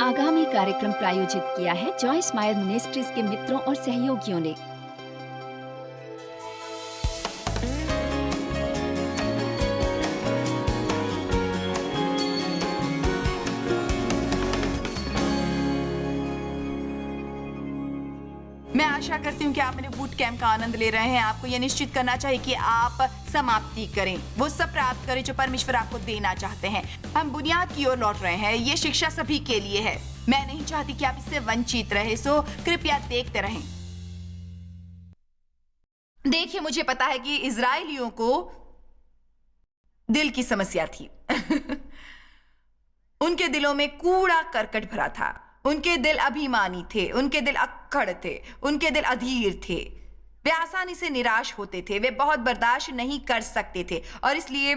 आगामी कार्यक्रम प्रायोजित किया है जॉय स्माइल मिनिस्ट्रीज के मित्रों और सहयोगियों ने। मैं आशा करती हूँ कि आप मेरे बूट कैंप का आनंद ले रहे हैं। आपको यह निश्चित करना चाहिए कि आप समाप्ति करें, वो सब प्राप्त करें जो परमेश्वर आपको देना चाहते हैं। हम बुनियाद की ओर लौट रहे हैं। ये शिक्षा सभी के लिए है। मैं नहीं चाहती कि आप इससे वंचित रहे, सो कृपया देखते रहें। देखिए, मुझे पता है कि इजरायलियों को दिल की समस्या थी। उनके दिलों में कूड़ा करकट भरा था। उनके दिल अभिमानी थे, उनके दिल अक्कड़ थे, उनके दिल अधीर थे। वे आसानी से निराश होते थे, वे बहुत बर्दाश्त नहीं कर सकते थे और इसलिए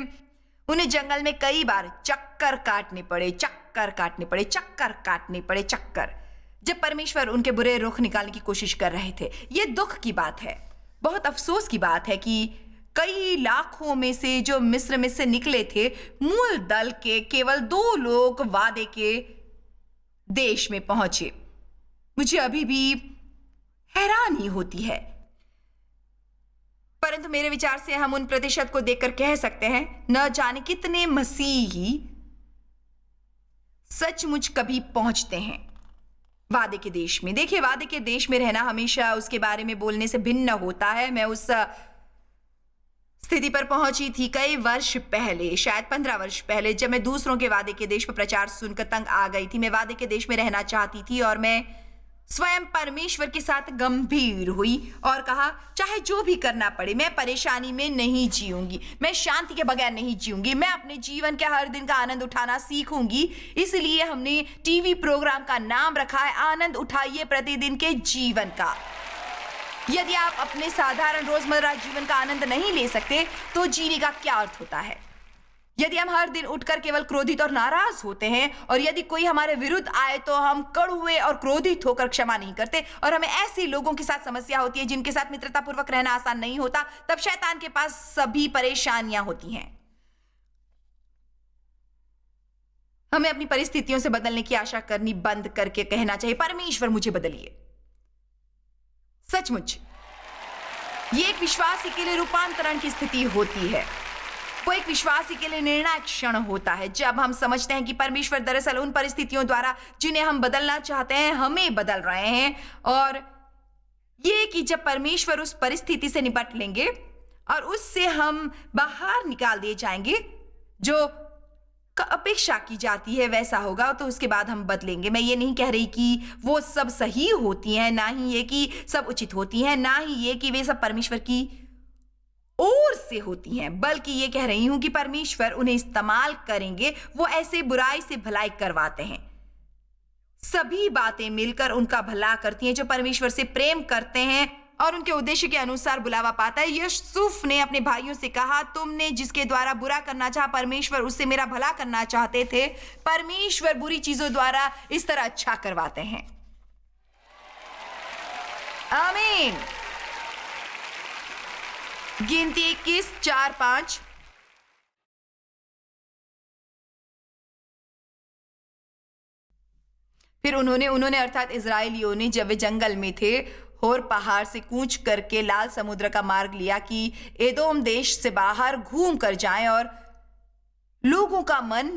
उन्हें जंगल में कई बार चक्कर काटने पड़े, जब परमेश्वर उनके बुरे रुख निकालने की कोशिश कर रहे थे। ये दुख की बात है, बहुत अफसोस की बात है कि कई लाखों में से जो मिस्र में से निकले थे, मूल दल के केवल 2 लोग वादे के देश में पहुंचे। मुझे अभी भी हैरानी होती है, परंतु मेरे विचार से हम उन प्रतिशत को देखकर कह सकते हैं, न जाने कितने मसीही सचमुच कभी पहुंचते हैं वादे के देश में। देखिए, वादे के देश में रहना हमेशा उसके बारे में बोलने से भिन्न होता है। मैं उस स्थिति पर पहुंची थी कई वर्ष पहले, शायद 15 वर्ष पहले, जब मैं दूसरों के वादे के देश पर प्रचार सुनकर तंग आ गई थी। मैं वादे के देश में रहना चाहती थी और मैं स्वयं परमेश्वर के साथ गंभीर हुई और कहा, चाहे जो भी करना पड़े, मैं परेशानी में नहीं जीऊंगी, मैं शांति के बगैर नहीं जीऊंगी, मैं अपने जीवन के हर दिन का आनंद उठाना सीखूंगी। इसलिए हमने टीवी प्रोग्राम का नाम रखा है आनंद उठाइए प्रतिदिन के जीवन का। यदि आप अपने साधारण रोजमर्रा जीवन का आनंद नहीं ले सकते तो जीने का क्या अर्थ होता है? यदि हम हर दिन उठकर केवल क्रोधित और नाराज होते हैं और यदि कोई हमारे विरुद्ध आए तो हम कड़वे और क्रोधित होकर क्षमा नहीं करते और हमें ऐसे लोगों के साथ समस्या होती है जिनके साथ मित्रतापूर्वक रहना आसान नहीं होता, तब शैतान के पास सभी परेशानियां होती हैं। हमें अपनी परिस्थितियों से बदलने की आशा करनी बंद करके कहना चाहिए, परमेश्वर मुझे बदलिए। सचमुच ये एक विश्वासी के लिए रूपांतरण की स्थिति होती है। वो एक विश्वासी के लिए निर्णायक क्षण होता है जब हम समझते हैं कि परमेश्वर दरअसल उन परिस्थितियों द्वारा जिन्हें हम बदलना चाहते हैं हमें बदल रहे हैं, और ये कि जब परमेश्वर उस परिस्थिति से निपट लेंगे और उससे हम बाहर निकाल दिए जाएंगे जो अपेक्षा की जाती है वैसा होगा, तो उसके बाद हम बदलेंगे। मैं ये नहीं कह रही कि वो सब सही होती हैं, ना ही ये कि सब उचित होती हैं, ना ही ये कि वे सब परमेश्वर की ओर से होती हैं, बल्कि ये कह रही हूं कि परमेश्वर उन्हें इस्तेमाल करेंगे। वो ऐसे बुराई से भलाई करवाते हैं। सभी बातें मिलकर उनका भला करती हैं जो परमेश्वर से प्रेम करते हैं और उनके उद्देश्य के अनुसार बुलावा पाता है। यूसुफ ने अपने भाइयों से कहा, तुमने जिसके द्वारा बुरा करना चाहा, परमेश्वर उससे मेरा भला करना चाहते थे। परमेश्वर बुरी चीजों द्वारा इस तरह अच्छा करवाते हैं। आमीन। गिनती 21, 4, 5। फिर उन्होंने अर्थात इजराइलियों ने, जब वे जंगल में थे, होर पहाड़ से कूच करके लाल समुद्र का मार्ग लिया कि एदोम देश से बाहर घूम कर जाएं, और लोगों का मन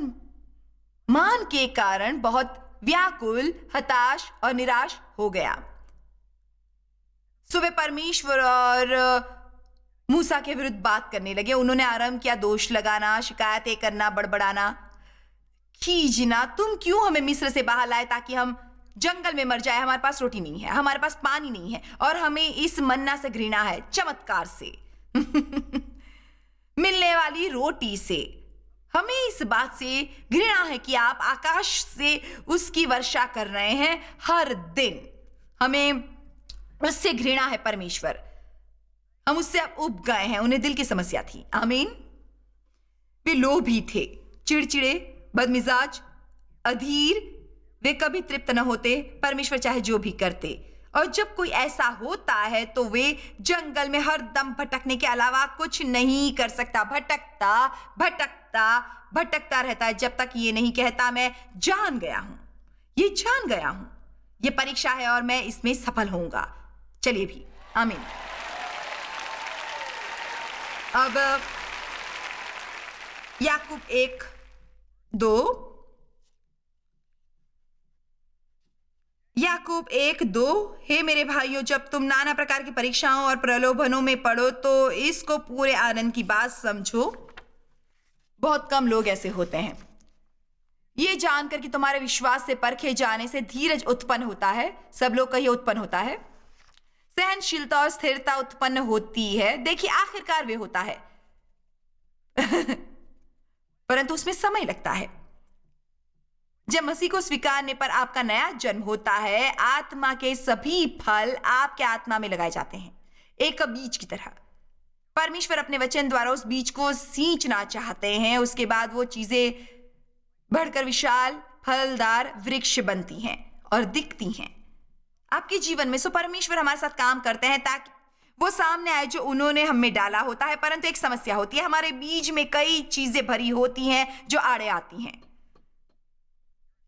मान के कारण बहुत व्याकुल, हताश और निराश हो गया। सो वे परमेश्वर और मूसा के विरुद्ध बात करने लगे। उन्होंने आरंभ किया दोष लगाना, शिकायतें करना, बड़बड़ाना, खीजना, तुम क्यों हमें मिस्र से बाहर लाए ताकि हम जंगल में मर जाए? हमारे पास रोटी नहीं है, हमारे पास पानी नहीं है, और हमें इस मन्ना से घृणा है, चमत्कार से मिलने वाली रोटी से। हमें इस बात से घृणा है कि आप आकाश से उसकी वर्षा कर रहे हैं हर दिन। हमें उससे घृणा है परमेश्वर, हम उससे अब उब गए हैं। उन्हें दिल की समस्या थी। आमीन। वे लोभी थे, चिड़चिड़े, बदमिजाज, अधीर। वे कभी तृप्त न होते, परमेश्वर चाहे जो भी करते। और जब कोई ऐसा होता है तो वे जंगल में हर दम भटकने के अलावा कुछ नहीं कर सकता। भटकता भटकता भटकता रहता है जब तक ये नहीं कहता मैं जान गया हूं। ये जान गया हूं, ये परीक्षा है और मैं इसमें सफल होऊंगा। चलिए भी, आमीन। अब याकूब 1:2, याकूब 1:2, हे मेरे भाइयों, जब तुम नाना प्रकार की परीक्षाओं और प्रलोभनों में पड़ो तो इसको पूरे आनंद की बात समझो। बहुत कम लोग ऐसे होते हैं। ये जानकर कि तुम्हारे विश्वास से परखे जाने से धीरज उत्पन्न होता है। सब लोग कहिए उत्पन्न होता है। सहनशीलता और स्थिरता उत्पन्न होती है। देखिए, आखिरकार वे होता है परंतु उसमें समय लगता है। जब मसीह को स्वीकारने पर आपका नया जन्म होता है, आत्मा के सभी फल आपके आत्मा में लगाए जाते हैं, एक बीज की तरह। परमेश्वर अपने वचन द्वारा उस बीज को सींचना चाहते हैं। उसके बाद वो चीजें बढ़कर विशाल फलदार वृक्ष बनती हैं और दिखती हैं आपके जीवन में। सो परमेश्वर हमारे साथ काम करते हैं ताकि वो सामने आए जो उन्होंने हम में डाला होता है। परंतु एक समस्या होती है, हमारे बीज में कई चीजें भरी होती हैं जो आड़े आती हैं।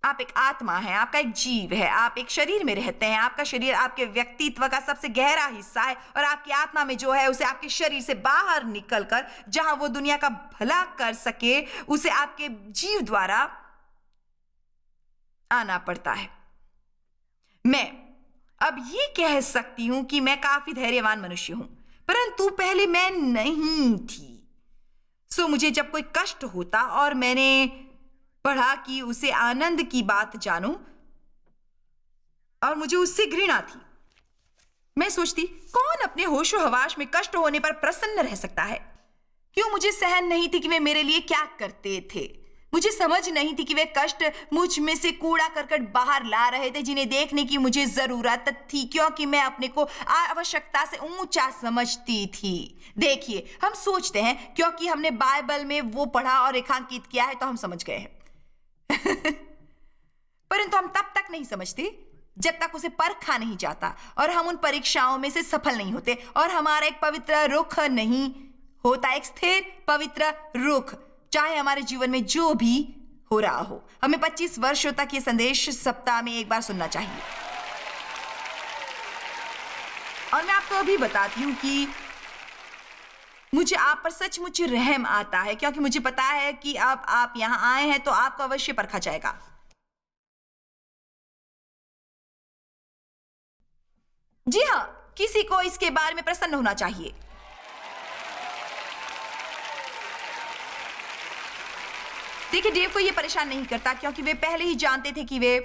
आप एक आत्मा है, आपका एक जीव है, आप एक शरीर में रहते हैं। आपका शरीर आपके व्यक्तित्व का सबसे गहरा हिस्सा है और आपकी आत्मा में जो है उसे आपके शरीर से बाहर निकलकर जहां वो दुनिया का भला कर सके, उसे आपके जीव द्वारा आना पड़ता है। मैं अब ये कह सकती हूं कि मैं काफी धैर्यवान मनुष्य हूं, परंतु पहले मैं नहीं थी। सो मुझे जब कोई कष्ट होता और मैंने पढ़ा कि उसे आनंद की बात जानूं, और मुझे उससे घृणा थी। मैं सोचती, कौन अपने होशो हवास में कष्ट होने पर प्रसन्न रह सकता है? क्यों मुझे सहन नहीं थी कि वे मेरे लिए क्या करते थे। मुझे समझ नहीं थी कि वे कष्ट मुझ में से कूड़ा करकट बाहर ला रहे थे जिन्हें देखने की मुझे जरूरत थी, क्योंकि मैं अपने को आवश्यकता से ऊंचा समझती थी। देखिए, हम सोचते हैं क्योंकि हमने बाइबल में वो पढ़ा और रेखांकित किया है तो हम समझ गए हैं परंतु हम तब तक नहीं समझते जब तक उसे परखा नहीं जाता और हम उन परीक्षाओं में से सफल नहीं होते और हमारा एक पवित्र रुख नहीं होता, एक स्थिर पवित्र रुख, चाहे हमारे जीवन में जो भी हो रहा हो। हमें 25 वर्षों तक ये संदेश सप्ताह में एक बार सुनना चाहिए। और मैं आपको अभी बताती हूं कि मुझे आप पर सचमुच रहम आता है, क्योंकि मुझे पता है कि अब आप यहां आए हैं तो आपको अवश्य परखा जाएगा। जी हां, किसी को इसके बारे में प्रसन्न होना चाहिए। देखिए, डेव को यह परेशान नहीं करता क्योंकि वे पहले ही जानते थे कि वे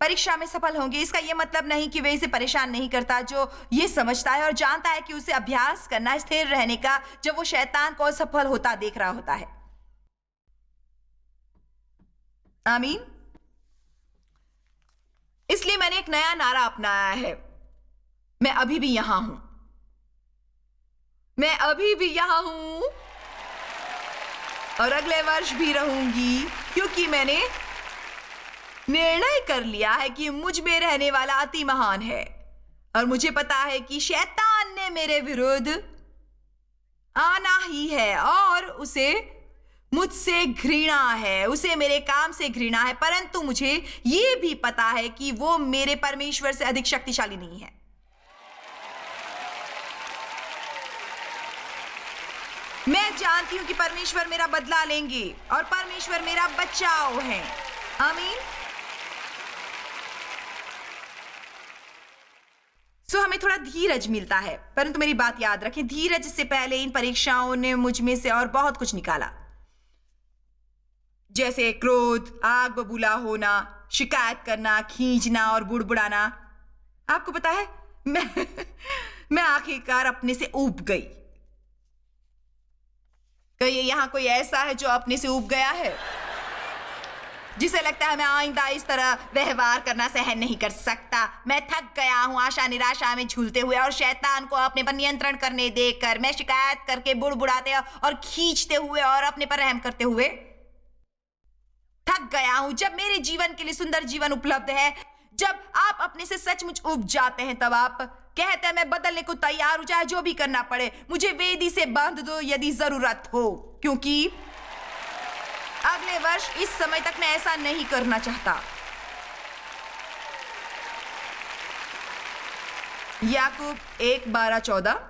परीक्षा में सफल होंगे। इसका यह मतलब नहीं कि वे इसे परेशान नहीं करता, जो ये समझता है और जानता है कि उसे अभ्यास करना, स्थिर रहने का, जब वो शैतान को असफल होता देख रहा होता है। आमीन। इसलिए मैंने एक नया नारा अपनाया है, मैं अभी भी यहां हूं। मैं अभी भी यहां हूं और अगले वर्ष भी रहूंगी, क्योंकि मैंने निर्णय कर लिया है कि मुझ में रहने वाला अति महान है और मुझे पता है कि शैतान ने मेरे विरुद्ध आना ही है और उसे मुझसे घृणा है, उसे मेरे काम से घृणा है। परंतु मुझे यह भी पता है कि वो मेरे परमेश्वर से अधिक शक्तिशाली नहीं है। मैं जानती हूं कि परमेश्वर मेरा बदला लेंगे और परमेश्वर मेरा बचाव है। आमीन। सो हमें थोड़ा धीरज मिलता है, परंतु मेरी बात याद रखें, धीरज से पहले इन परीक्षाओं ने मुझ में से और बहुत कुछ निकाला, जैसे क्रोध, आग बबूला होना, शिकायत करना, खींचना और बुड़बुड़ाना। आपको पता है, मैं आखिरकार अपने से ऊब गई। कहिए, यहां कोई ऐसा है जो अपने से ऊब गया है, जिसे लगता है मैं आइंदा इस तरह व्यवहार करना सहन नहीं कर सकता। मैं थक गया हूं आशा निराशा में झूलते हुए और शैतान को अपने पर नियंत्रण करने देकर। मैं शिकायत करके बुड़बुड़ाते और खींचते हुए और अपने पर रहम करते हुए थक गया हूं। जब मेरे जीवन के लिए सुंदर जीवन उपलब्ध है, जब आप अपने से सचमुच उब जाते हैं, तब आप कहते हैं मैं बदलने को तैयार हूं, चाहे जो भी करना पड़े। मुझे वेदी से बांध दो यदि जरूरत हो, क्योंकि अगले वर्ष इस समय तक मैं ऐसा नहीं करना चाहता। याकूब 1:12-14।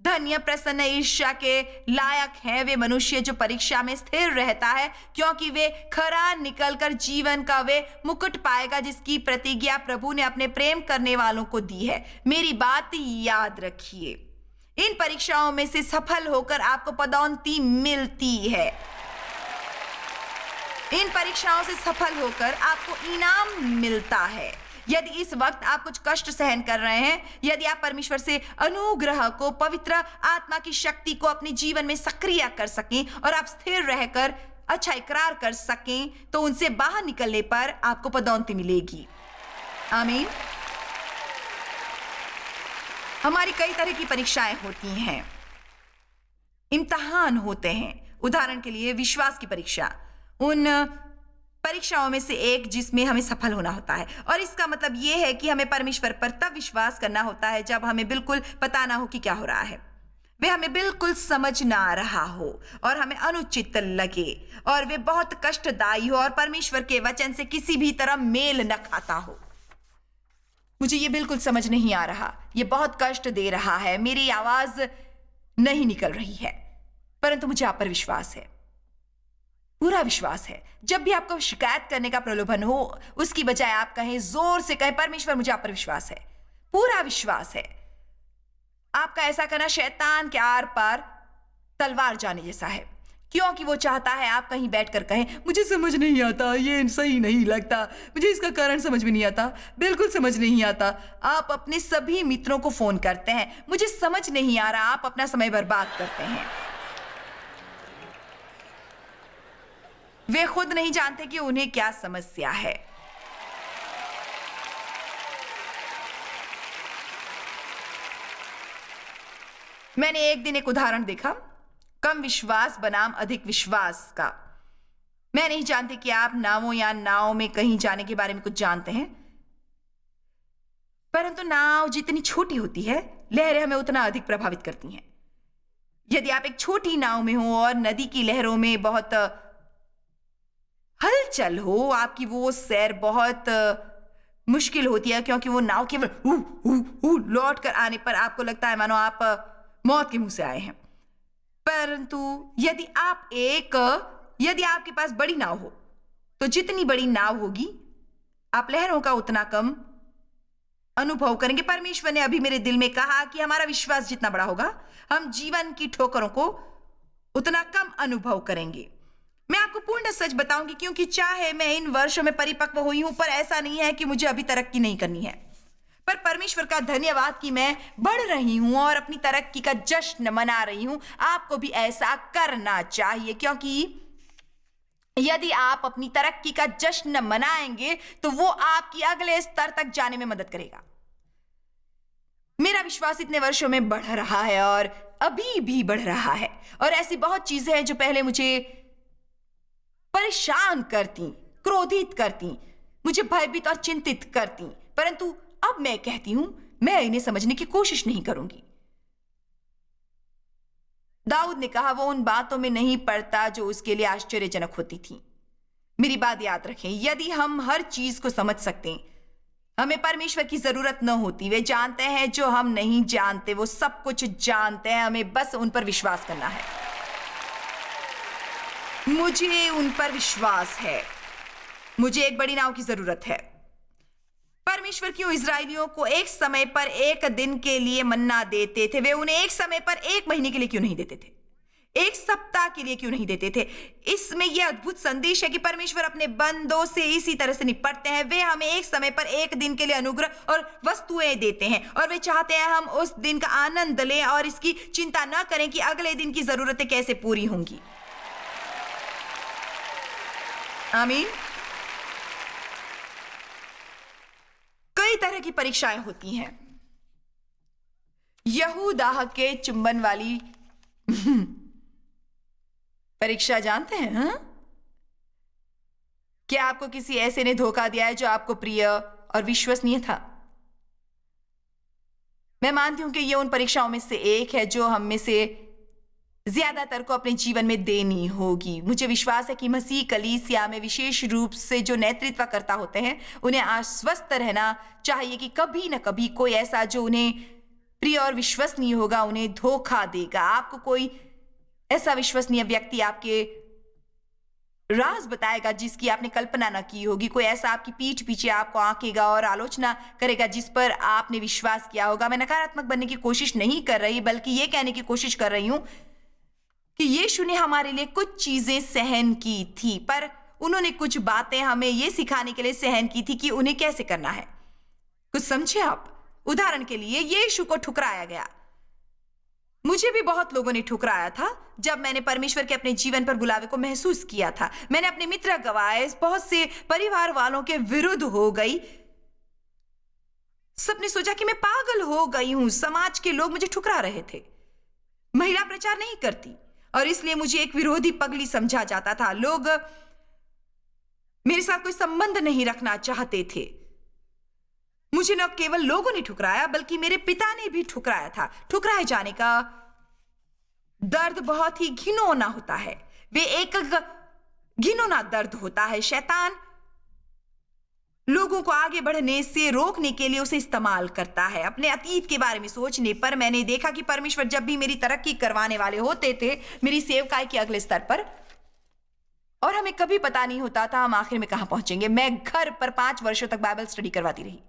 धन्य प्रसन्न ईर्ष्या के लायक हैं वे मनुष्य जो परीक्षा में स्थिर रहता है, क्योंकि वे खरा निकलकर जीवन का वे मुकुट पाएगा जिसकी प्रतिज्ञा प्रभु ने अपने प्रेम करने वालों को दी है। मेरी बात याद रखिए, इन परीक्षाओं में से सफल होकर आपको पदोन्नति मिलती है। इन परीक्षाओं से सफल होकर आपको इनाम मिलता है। यदि इस वक्त आप कुछ कष्ट सहन कर रहे हैं, यदि आप परमेश्वर से अनुग्रह को, पवित्र आत्मा की शक्ति को अपने जीवन में सक्रिय कर सकें और आप स्थिर रहकर अच्छा इकरार कर सकें, तो उनसे बाहर निकलने पर आपको पदोन्नति मिलेगी। आमीन। हमारी कई तरह की परीक्षाएं होती हैं, इम्तिहान होते हैं। उदाहरण के लिए विश्वास की परीक्षा, उन परीक्षाओं में से एक जिसमें हमें सफल होना होता है। और इसका मतलब यह है कि हमें परमेश्वर पर तब विश्वास करना होता है जब हमें बिल्कुल पता ना हो कि क्या हो रहा है, वे हमें बिल्कुल समझ ना आ रहा हो और हमें अनुचित लगे और वे बहुत कष्टदायी हो और परमेश्वर के वचन से किसी भी तरह मेल न खाता हो। मुझे ये बिल्कुल समझ नहीं आ रहा, ये बहुत कष्ट दे रहा है, मेरी आवाज नहीं निकल रही है, परंतु मुझे आप पर विश्वास है, पूरा विश्वास है। जब भी आपको शिकायत करने का प्रलोभन हो, उसकी बजाय आप कहें, जोर से कहें, परमेश्वर मुझे आप पर विश्वास है, पूरा विश्वास है। आपका ऐसा करना शैतान के आर पार तलवार जाने जैसा है, क्योंकि वो चाहता है आप कहीं बैठकर कहें, मुझे समझ नहीं आता, ये सही नहीं लगता, मुझे इसका कारण समझ में नहीं आता, बिल्कुल समझ नहीं आता। आप अपने सभी मित्रों को फोन करते हैं, मुझे समझ नहीं आ रहा, आप अपना समय बर्बाद करते हैं। वे खुद नहीं जानते कि उन्हें क्या समस्या है। मैंने एक दिन एक उदाहरण देखा, कम विश्वास बनाम अधिक विश्वास का। मैं नहीं जानती कि आप नावों या नाव में कहीं जाने के बारे में कुछ जानते हैं, परंतु नाव जितनी छोटी होती है, लहरें हमें उतना अधिक प्रभावित करती हैं। यदि आप एक छोटी नाव में हो और नदी की लहरों में बहुत हलचल हो, आपकी वो सैर बहुत मुश्किल होती है, क्योंकि वो नाव केवल लौट कर आने पर आपको लगता है मानो आप मौत के मुंह से आए हैं। परंतु यदि आपके पास बड़ी नाव हो, तो जितनी बड़ी नाव होगी, आप लहरों का उतना कम अनुभव करेंगे। परमेश्वर ने अभी मेरे दिल में कहा कि हमारा विश्वास जितना बड़ा होगा, हम जीवन की ठोकरों को उतना कम अनुभव करेंगे। मैं आपको पूर्ण सच बताऊंगी, क्योंकि चाहे मैं इन वर्षों में परिपक्व हुई हूं, पर ऐसा नहीं है कि मुझे अभी तरक्की नहीं करनी है। पर परमेश्वर का धन्यवाद कि मैं बढ़ रही हूं और अपनी तरक्की का जश्न मना रही हूं। आपको भी ऐसा करना चाहिए, क्योंकि यदि आप अपनी तरक्की का जश्न मनाएंगे तो वो आपकी अगले स्तर तक जाने में मदद करेगा। मेरा विश्वास इतने वर्षों में बढ़ रहा है और अभी भी बढ़ रहा है, और ऐसी बहुत चीजें हैं जो पहले मुझे परेशान करती, क्रोधित करती, मुझे भयभीत और चिंतित करती, परंतु अब मैं कहती हूं, मैं इन्हें समझने की कोशिश नहीं करूंगी। दाऊद ने कहा, वो उन बातों में नहीं पड़ता जो उसके लिए आश्चर्यजनक होती थी। मेरी बात याद रखें, यदि हम हर चीज को समझ सकते, हमें परमेश्वर की जरूरत न होती। वे जानते हैं जो हम नहीं जानते, वो सब कुछ जानते हैं, हमें बस उन पर विश्वास करना है। मुझे उन पर विश्वास है। मुझे एक बड़ी नाव की जरूरत है। परमेश्वर क्यों इजरायलियों को एक समय पर एक दिन के लिए मन्ना देते थे? वे उन्हें एक समय पर एक महीने के लिए क्यों नहीं देते थे? एक सप्ताह के लिए क्यों नहीं देते थे? इसमें यह अद्भुत संदेश है कि परमेश्वर अपने बंदों से इसी तरह से निपटते हैं। वे हमें एक समय पर एक दिन के लिए अनुग्रह और वस्तुएं देते हैं, और वे चाहते हैं हम उस दिन का आनंद लें और इसकी चिंता न करें कि अगले दिन की जरूरतें कैसे पूरी होंगी। आमीन। कई तरह की परीक्षाएं होती हैं। यहूदा के चुंबन वाली परीक्षा जानते हैं? हा? क्या आपको किसी ऐसे ने धोखा दिया है जो आपको प्रिय और विश्वसनीय था? मैं मानती हूं कि यह उन परीक्षाओं में से एक है जो हम में से ज्यादातर को अपने जीवन में देनी होगी। मुझे विश्वास है कि मसीह कलीसिया में विशेष रूप से जो नेतृत्व करता होते हैं उन्हें आश्वस्त रहना चाहिए कि कभी न कभी कोई ऐसा जो उन्हें प्रिय और विश्वसनीय होगा उन्हें धोखा देगा। आपको कोई ऐसा विश्वसनीय व्यक्ति आपके राज बताएगा जिसकी आपने कल्पना न की होगी। कोई ऐसा आपकी पीठ पीछे आपको आंकेगा और आलोचना करेगा जिस पर आपने विश्वास किया होगा। मैं नकारात्मक बनने की कोशिश नहीं कर रही, बल्कि ये कहने की कोशिश कर रही हूं कि यीशु ने हमारे लिए कुछ चीजें सहन की थी, पर उन्होंने कुछ बातें हमें ये सिखाने के लिए सहन की थी कि उन्हें कैसे करना है। कुछ समझे आप? उदाहरण के लिए यीशु को ठुकराया गया। मुझे भी बहुत लोगों ने ठुकराया था जब मैंने परमेश्वर के अपने जीवन पर बुलावे को महसूस किया था। मैंने अपने मित्र गवाए, बहुत से परिवार वालों के विरुद्ध हो गई। सबने सोचा कि मैं पागल हो गई हूं। समाज के लोग मुझे ठुकरा रहे थे। महिला प्रचार नहीं करती और इसलिए मुझे एक विरोधी पगली समझा जाता था। लोग मेरे साथ कोई संबंध नहीं रखना चाहते थे। मुझे न केवल लोगों ने ठुकराया बल्कि मेरे पिता ने भी ठुकराया था। ठुकराए जाने का दर्द बहुत ही घिनौना होता है। वे एक घिनौना दर्द होता है। शैतान लोगों को आगे बढ़ने से रोकने के लिए उसे इस्तेमाल करता है। अपने अतीत के बारे में सोचने पर मैंने देखा कि परमेश्वर जब भी मेरी तरक्की करवाने वाले होते थे मेरी सेवकाई के अगले स्तर पर, और हमें कभी पता नहीं होता था हम आखिर में कहां पहुंचेंगे। मैं घर पर 5 वर्षों तक बाइबल स्टडी करवाती रही।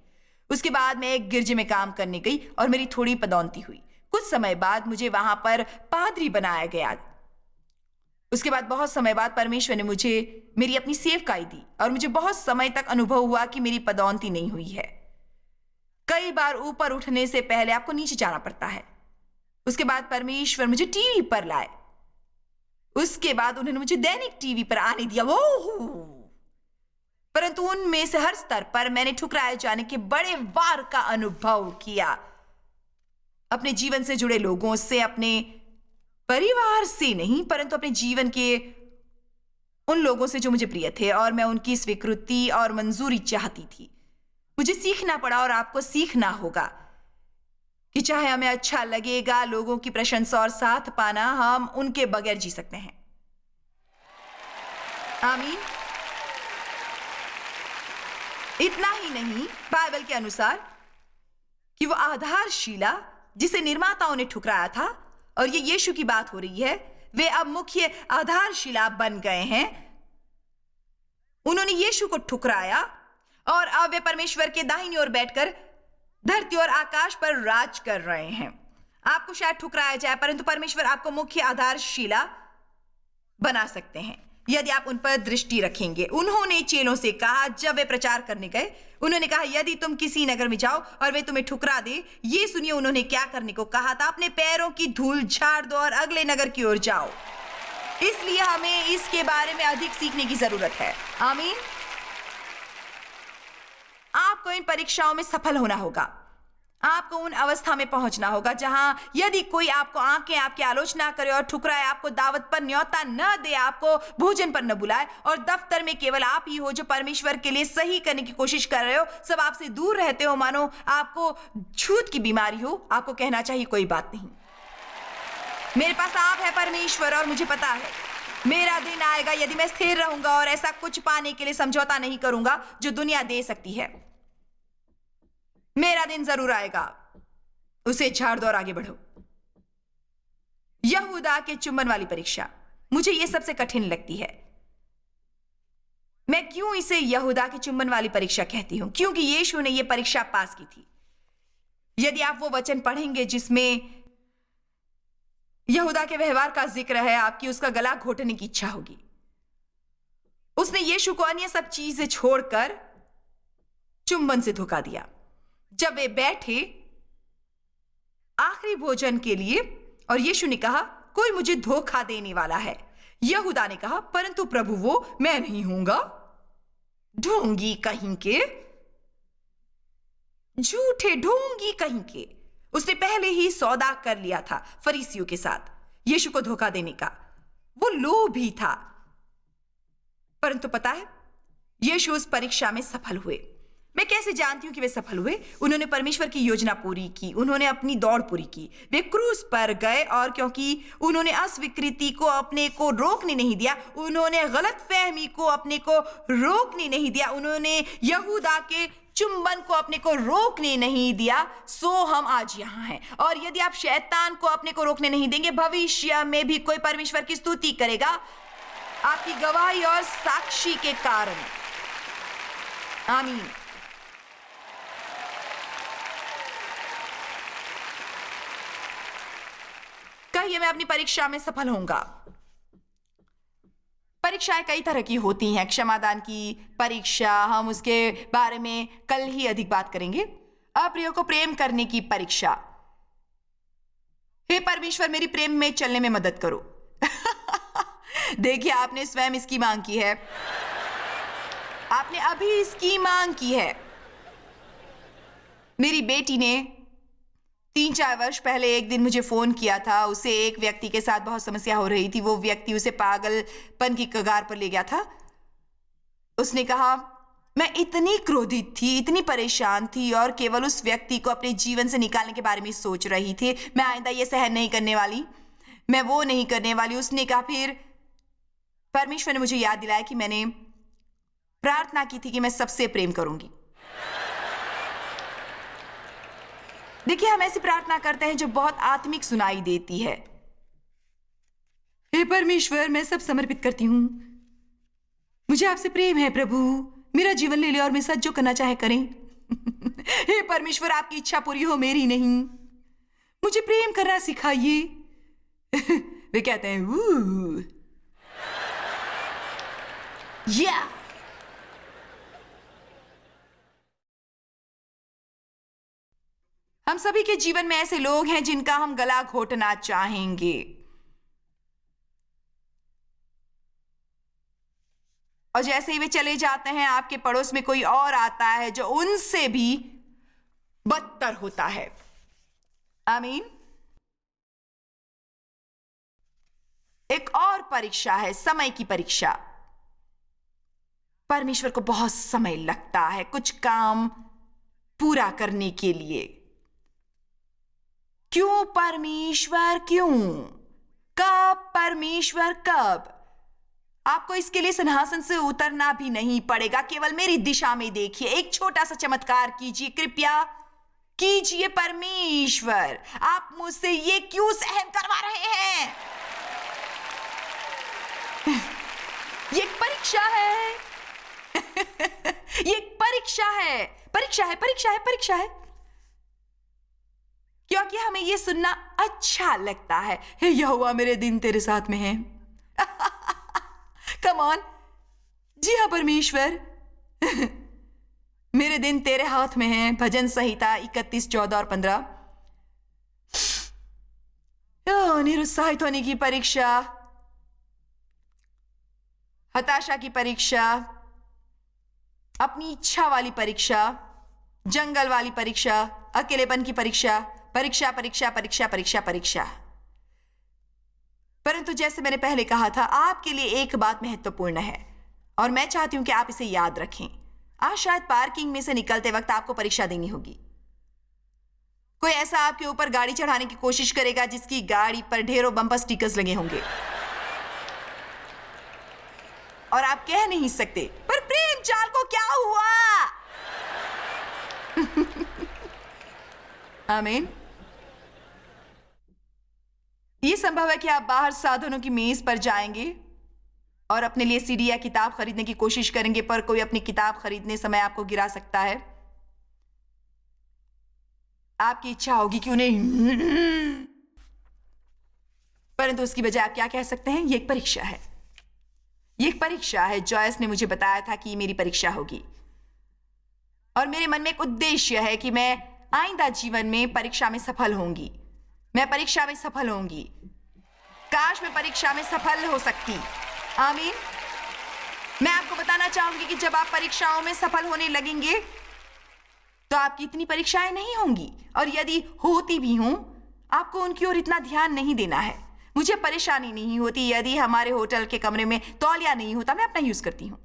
उसके बाद मैं एक गिरजे में काम करने गई और मेरी थोड़ी पदोन्नति हुई। कुछ समय बाद मुझे वहां पर पादरी बनाया गया। उसके बाद बहुत समय बाद परमेश्वर ने मुझे मेरी अपनी सेवकाई दी और मुझे बहुत समय तक अनुभव हुआ कि मेरी पदोन्नति नहीं हुई है। कई बार ऊपर उठने से पहले आपको नीचे जाना पड़ता है। उसके बाद परमेश्वर मुझे टीवी पर लाए। उसके बाद उन्होंने मुझे दैनिक टीवी पर आने दिया। वो परंतु उनमें से हर स्तर पर मैंने ठुकराए जाने के बड़े वार का अनुभव किया। अपने जीवन से जुड़े लोगों से, अपने परिवार से नहीं, परंतु अपने जीवन के उन लोगों से जो मुझे प्रिय थे, और मैं उनकी स्वीकृति और मंजूरी चाहती थी। मुझे सीखना पड़ा और आपको सीखना होगा कि चाहे हमें अच्छा लगेगा लोगों की प्रशंसा और साथ पाना, हम उनके बगैर जी सकते हैं। आमीन। इतना ही नहीं, बाइबल के अनुसार कि वो आधारशिला जिसे निर्माताओं ने ठुकराया था, और ये यीशु की बात हो रही है, वे अब मुख्य आधारशिला बन गए हैं। उन्होंने यीशु को ठुकराया और अब वे परमेश्वर के दाहिनी ओर बैठकर धरती और आकाश पर राज कर रहे हैं। आपको शायद ठुकराया जाए, परंतु परमेश्वर आपको मुख्य आधारशिला बना सकते हैं यदि आप उन पर दृष्टि रखेंगे। उन्होंने चेलों से कहा जब वे प्रचार करने गए, उन्होंने कहा यदि तुम किसी नगर में जाओ और वे तुम्हें ठुकरा दे, ये सुनिए उन्होंने क्या करने को कहा था। अपने पैरों की धूल झाड़ दो और अगले नगर की ओर जाओ। इसलिए हमें इसके बारे में अधिक सीखने की जरूरत है। आमीन। आपको इन परीक्षाओं में सफल होना होगा। आपको उन अवस्था में पहुंचना होगा जहां यदि कोई आपको आंखें आपकी आलोचना करे और ठुकराए, आपको दावत पर न्योता न दे, आपको भोजन पर न बुलाए, और दफ्तर में केवल आप ही हो जो परमेश्वर के लिए सही करने की कोशिश कर रहे हो, सब आपसे दूर रहते हो, मानो आपको छूत की बीमारी हो, आपको कहना चाहिए कोई बात नहीं, मेरे पास आप है परमेश्वर, और मुझे पता है मेरा दिन आएगा यदि मैं स्थिर रहूंगा और ऐसा कुछ पाने के लिए समझौता नहीं करूंगा जो दुनिया दे सकती है। मेरा दिन जरूर आएगा। उसे झाड़ दो और आगे बढ़ो। यहूदा के चुंबन वाली परीक्षा मुझे यह सबसे कठिन लगती है। मैं क्यों इसे यहूदा के चुंबन वाली परीक्षा कहती हूं? क्योंकि यीशु ने यह परीक्षा पास की थी। यदि आप वो वचन पढ़ेंगे जिसमें यहूदा के व्यवहार का जिक्र है, आपकी उसका गला घोटने की इच्छा होगी। उसने यीशु को अन्य सब चीजें छोड़कर चुंबन से धोखा दिया। जब वे बैठे आखिरी भोजन के लिए और यीशु ने कहा कोई मुझे धोखा देने वाला है, यहूदा ने कहा परंतु प्रभु वो मैं नहीं हूंगा। ढोंगी कहीं के, झूठे ढोंगी कहीं के। उसने पहले ही सौदा कर लिया था फरीसियों के साथ यीशु को धोखा देने का। वो लोभी था। परंतु पता है, यीशु उस परीक्षा में सफल हुए। मैं कैसे जानती हूं कि वे सफल हुए? उन्होंने परमेश्वर की योजना पूरी की, उन्होंने अपनी दौड़ पूरी की, वे क्रूस पर गए और क्योंकि उन्होंने अस्वीकृति को अपने को रोकने नहीं दिया, उन्होंने गलतफहमी को अपने को रोकने नहीं दिया, उन्होंने यहूदा के चुंबन को अपने को रोकने नहीं दिया, सो हम आज यहाँ हैं। और यदि आप शैतान को अपने को रोकने नहीं देंगे, भविष्य में भी कोई परमेश्वर की स्तुति करेगा आपकी गवाही और साक्षी के कारण। आमीन। कहिए मैं अपनी परीक्षा में सफल होऊंगा। परीक्षाएं कई तरह की होती हैं। क्षमादान की परीक्षा, हम उसके बारे में कल ही अधिक बात करेंगे। अप्रिय को प्रेम करने की परीक्षा। हे परमेश्वर, मेरी प्रेम में चलने में मदद करो। देखिए, आपने स्वयं इसकी मांग की है, आपने अभी इसकी मांग की है। मेरी बेटी ने 3-4 वर्ष पहले एक दिन मुझे फोन किया था। उसे एक व्यक्ति के साथ बहुत समस्या हो रही थी। वो व्यक्ति उसे पागलपन की कगार पर ले गया था। उसने कहा, मैं इतनी क्रोधित थी, इतनी परेशान थी और केवल उस व्यक्ति को अपने जीवन से निकालने के बारे में सोच रही थी। मैं आइंदा ये सहन नहीं करने वाली, मैं वो नहीं करने वाली। उसने कहा, फिर परमेश्वर ने मुझे याद दिलाया कि मैंने प्रार्थना की थी कि मैं सबसे प्रेम करूंगी। देखिए, हम ऐसी प्रार्थना करते हैं जो बहुत आत्मिक सुनाई देती है। हे परमेश्वर, मैं सब समर्पित करती हूं, मुझे आपसे प्रेम है प्रभु, मेरा जीवन ले ले और मेरे साथ जो करना चाहे करें। हे परमेश्वर, आपकी इच्छा पूरी हो, मेरी नहीं। मुझे प्रेम करना सिखाइए। वे कहते हैं या हम सभी के जीवन में ऐसे लोग हैं जिनका हम गला घोटना चाहेंगे, और जैसे ही वे चले जाते हैं, आपके पड़ोस में कोई और आता है जो उनसे भी बदतर होता है। आमीन। एक और परीक्षा है, समय की परीक्षा। परमेश्वर को बहुत समय लगता है कुछ काम पूरा करने के लिए। क्यों परमेश्वर, क्यों? कब परमेश्वर, कब? आपको इसके लिए सिंहासन से उतरना भी नहीं पड़ेगा, केवल मेरी दिशा में देखिए। एक छोटा सा चमत्कार कीजिए, कृपया कीजिए। परमेश्वर, आप मुझसे ये क्यों सहन करवा रहे हैं? ये एक परीक्षा है। ये एक परीक्षा है, परीक्षा है, परीक्षा है, परीक्षा है, क्योंकि हमें यह सुनना अच्छा लगता है। हे यहोवा, मेरे दिन तेरे साथ में हैं। Come on. जी हाँ परमेश्वर, मेरे दिन तेरे हाथ में हैं। भजन संहिता 31, 14 और 15। निरुत्साहित होने की परीक्षा, हताशा की परीक्षा, अपनी इच्छा वाली परीक्षा, जंगल वाली परीक्षा, अकेलेपन की परीक्षा, परीक्षा परीक्षा परीक्षा परीक्षा परीक्षा। परंतु जैसे मैंने पहले कहा था, आपके लिए एक बात महत्वपूर्ण है और मैं चाहती हूं कि आप इसे याद रखें। आज शायद पार्किंग में से निकलते वक्त आपको परीक्षा देनी होगी। कोई ऐसा आपके ऊपर गाड़ी चढ़ाने की कोशिश करेगा जिसकी गाड़ी पर ढेरों बम्पर स्टिकर्स लगे होंगे और आप कह नहीं सकते, पर प्रेम जाल को क्या हुआ? आमीन। यह संभव है कि आप बाहर साधनों की मेज पर जाएंगे और अपने लिए सीडी या किताब खरीदने की कोशिश करेंगे, पर कोई अपनी किताब खरीदने समय आपको गिरा सकता है। आपकी इच्छा होगी कि उन्हें, परंतु उसकी बजाय आप क्या कह सकते हैं? ये एक परीक्षा है, ये एक परीक्षा है। जॉयस ने मुझे बताया था कि मेरी परीक्षा होगी और मेरे मन में एक उद्देश्य है कि मैं आइंदा जीवन में परीक्षा में सफल होंगी। मैं परीक्षा में सफल होंगी। काश मैं परीक्षा में सफल हो सकती। आमीन। मैं आपको बताना चाहूंगी कि जब आप परीक्षाओं में सफल होने लगेंगे तो आपकी इतनी परीक्षाएं नहीं होंगी, और यदि होती भी हों आपको उनकी ओर इतना ध्यान नहीं देना है। मुझे परेशानी नहीं होती यदि हमारे होटल के कमरे में तौलिया नहीं होता, मैं अपना यूज करती हूं।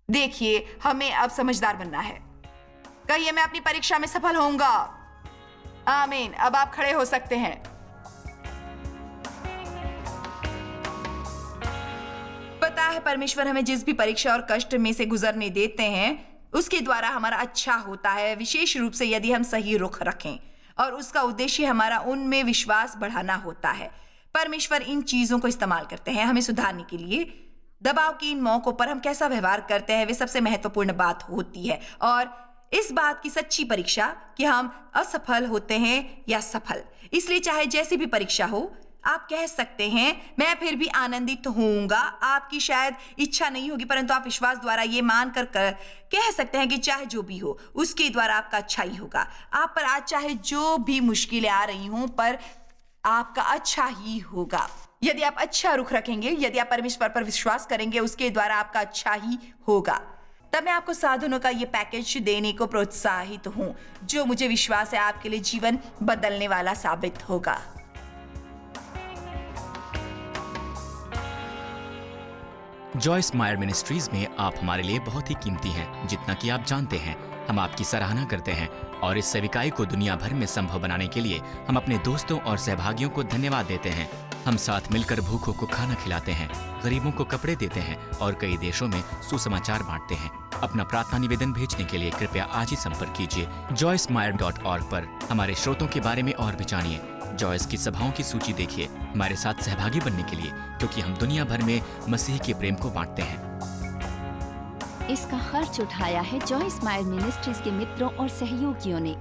देखिए, हमें अब समझदार बनना है। कहिए, मैं अपनी परीक्षा में सफल होऊंगा। आमीन। अब आप खड़े हो सकते हैं। पता है, परमेश्वर हमें जिस भी परीक्षा और कष्ट में से गुजरने देते हैं उसके द्वारा हमारा अच्छा होता है, विशेष रूप से यदि हम सही रुख रखें, और उसका उद्देश्य हमारा उनमें विश्वास बढ़ाना होता है। परमेश्वर इन चीजों को इस्तेमाल करते हैं हमें सुधारने के लिए। दबाव के इन मौकों पर हम कैसा व्यवहार करते हैं वे सबसे महत्वपूर्ण बात होती है, और इस बात की सच्ची परीक्षा कि हम असफल होते हैं या सफल। इसलिए चाहे जैसी भी परीक्षा हो, आप कह सकते हैं, मैं फिर भी आनंदित होऊंगा। आपकी शायद इच्छा नहीं होगी, परंतु आप विश्वास द्वारा ये मानकर कह सकते हैं कि चाहे जो भी हो उसके द्वारा आपका अच्छा ही होगा। आप पर आज चाहे जो भी मुश्किलें आ रही हों, पर आपका अच्छा ही होगा। यदि आप अच्छा रुख रखेंगे, यदि आप परमेश्वर पर विश्वास करेंगे, उसके द्वारा आपका अच्छा ही होगा। तब मैं आपको साधनों का ये पैकेज देने को प्रोत्साहित हूँ, जो मुझे विश्वास है आपके लिए जीवन बदलने वाला साबित होगा। जॉयस मायर मिनिस्ट्रीज में आप हमारे लिए बहुत ही कीमती हैं, जितना कि आप जानते हैं। हम आपकी सराहना करते हैं और इस सेविकाई को दुनिया भर में संभव बनाने के लिए हम अपने दोस्तों और सहभागियों को धन्यवाद देते हैं। हम साथ मिलकर भूखों को खाना खिलाते हैं, गरीबों को कपड़े देते हैं और कई देशों में सुसमाचार बांटते हैं। अपना प्रार्थना निवेदन भेजने के लिए कृपया आज ही संपर्क कीजिए joycemeyer.org पर। हमारे स्रोतों के बारे में और भी जानिए। जॉयस की सभाओं की सूची देखिए हमारे साथ सहभागी बनने के लिए, क्योंकि हम दुनिया भर में मसीह के प्रेम को बांटते हैं। इसका खर्च उठाया है जॉयस मायर मिनिस्ट्रीज के मित्रों और सहयोगियों ने।